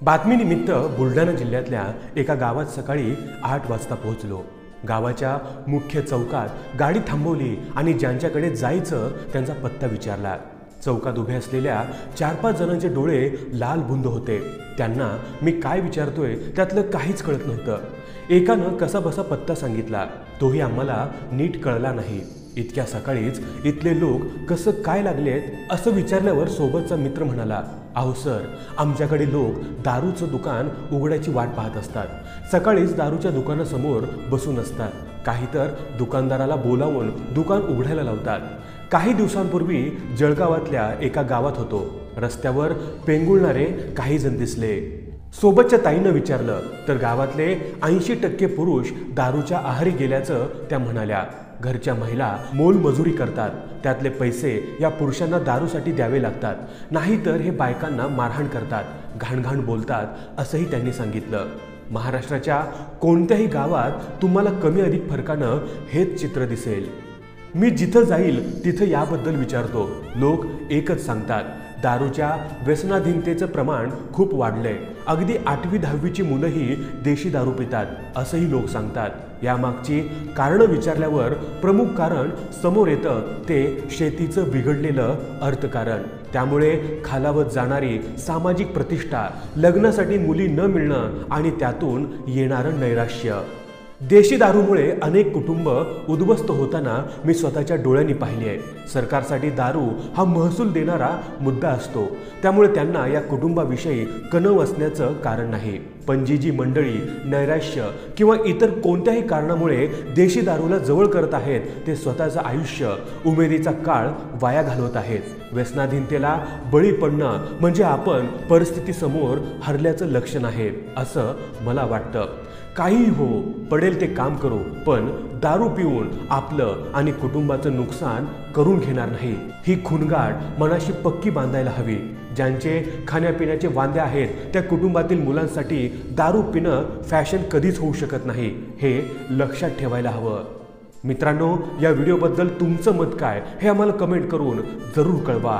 बातमीनिमित्त बुलढाणा जिल्ह्यातल्या एका गावात सकाळी 8 वाजता पोहोचलो। गावाच्या मुख्य चौकात गाडी थांबवली आणि ज्यांच्याकडे जायचं त्यांचा पत्ता विचारला। चौकात उभे असलेल्या 4-5 जणांचे डोळे लाल बुंद होते। त्यांना मी काय विचारतोय त्यातलं काहीच कळत नव्हतं। एकानं कसाबसा पत्ता सांगितला, तोही आम्हाला नीट कळला नाही। इतक्या सकाळीच इथले लोक कसं काय लागलेत असं विचारल्यावर सोबतचा मित्र म्हणाला, अहो सर, आमच्याकडे लोक दारूचं दुकान उघडायची वाट पाहत असतात। सकाळीच दारूच्या दुकानासमोर बसून असतात। काही तर दुकानदाराला बोलावून दुकान उघडायला लावतात। काही दिवसांपूर्वी जळगावातल्या एका गावात होतो। रस्त्यावर पेंगुळणारे काही जण दिसले। सोबतच्या ताईनं विचारलं तर गावातले 80% पुरुष दारूच्या आहारी गेल्याचं त्या म्हणाल्या। घरच्या महिला मोलमजुरी करतात, त्यातले पैसे या पुरुषांना दारूसाठी द्यावे लागतात, नाहीतर हे बायकांना मारहाण करतात, घाणघाण बोलतात असंही त्यांनी सांगितलं। महाराष्ट्राच्या कोणत्याही गावात तुम्हाला कमी अधिक फरकानं हेच चित्र दिसेल। मी जिथं जाईल तिथं याबद्दल विचारतो। लोक एकच सांगतात, दारूच्या व्यसनाधीनतेचं प्रमाण खूप वाढलंय। अगदी 8वी-10वीची मुलंही देशी दारू पितात असंही लोक सांगतात। यामागची कारणं विचारल्यावर प्रमुख कारण समोर येतं ते शेतीचं बिघडलेलं अर्थकारण। त्यामुळे खालावत जाणारी सामाजिक प्रतिष्ठा, लग्नासाठी मुली न मिळणं आणि त्यातून येणारं नैराश्य। देशी दारूमुळे अनेक कुटुंब उद्ध्वस्त होताना मी स्वतःच्या डोळ्यांनी पाहिली आहे। सरकारसाठी दारू हा महसूल देणारा मुद्दा असतो, त्यामुळे त्यांना या कुटुंबाविषयी कणव असण्याचं कारण नाही। पण जी मंडळी नैराश्य किंवा इतर कोणत्याही कारणामुळे देशी दारूला जवळ करत आहेत ते स्वतःचं आयुष्य, उमेदीचा काळ वाया घालवत आहेत। व्यसनाधीनतेला बळी पडणं म्हणजे आपण परिस्थितीसमोर हरल्याचं लक्षण आहे असं मला वाटतं। काही हो, पडेल ते काम करू, पण दारू पिऊन आपलं आणि कुटुंबाचं नुकसान करून घेणार नाही ही खूणगाठ मनाशी पक्की बांधायला हवी। ज्यांचे खाण्यापिण्याचे वांदे आहेत त्या कुटुंबातील मुलांसाठी दारू पिणं फॅशन कधीच होऊ शकत नाही, हे लक्षात ठेवायला हवं। मित्रांनो, या व्हिडिओबद्दल तुमचं मत काय हे आम्हाला कमेंट करून जरूर कळवा।